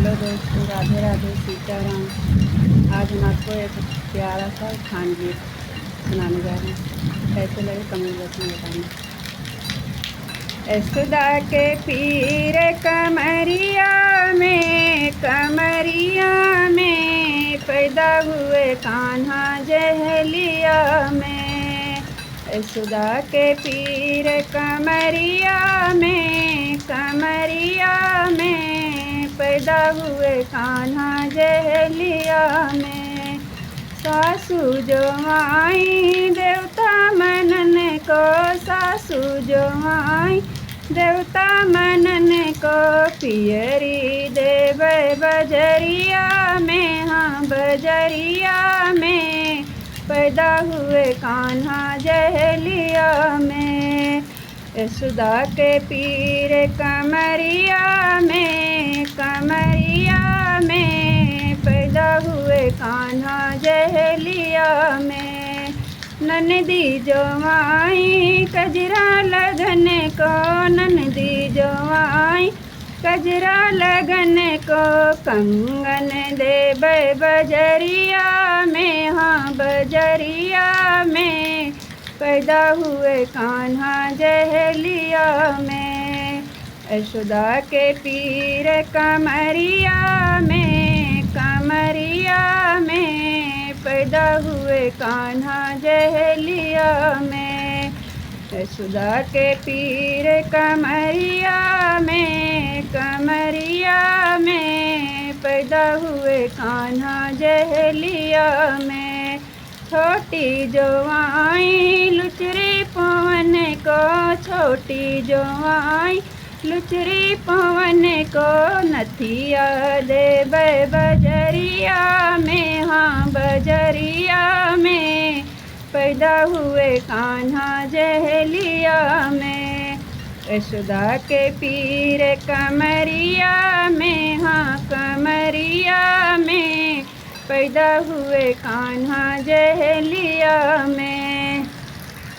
Hello दोस्तों, राधे राधे, सीताराम। आज हम आपको एक प्यारा सा खान गीत सुनाने जा रहे हैं। कैसे लगे कमेंट बॉक्स में बताना। यशोदा के पीर कमरिया में पैदा हुए कान्हा जहलिया में। यशोदा के पीर कमरिया में पैदा हुए कान्हा जहलिया में। सासू जो आई देवता मनन को, सासू जो आई देवता मनन को, पियरी देव बजरिया में, हाँ बजरिया में पैदा हुए कान्हा जहलिया में। यशोदा के पीर कमरिया में पैदा हुए कान्हा जहलिया में। ननदी जो आई कजरा लगन को, ननदी जो आई कजरा लगन को, कंगन देव बजरिया में, हाँ बजरिया में पैदा हुए कान्हा जहलिया में। यशोदा के पीर कमरिया में पैदा हुए कान्हा जहलिया में। यशोदा के पीर कमरिया में पैदा हुए कान्हा जहलिया में। छोटी जो आई लुचरी पवन को, छोटी जो आई लुचरी पवन को, नथिया देव बजरिया में, हाँ बजरिया में पैदा हुए कान्हा जहलिया में। यशोदा के पीर कमरिया में, हाँ कमरिया में पैदा हुए कान्हा जहलिया में।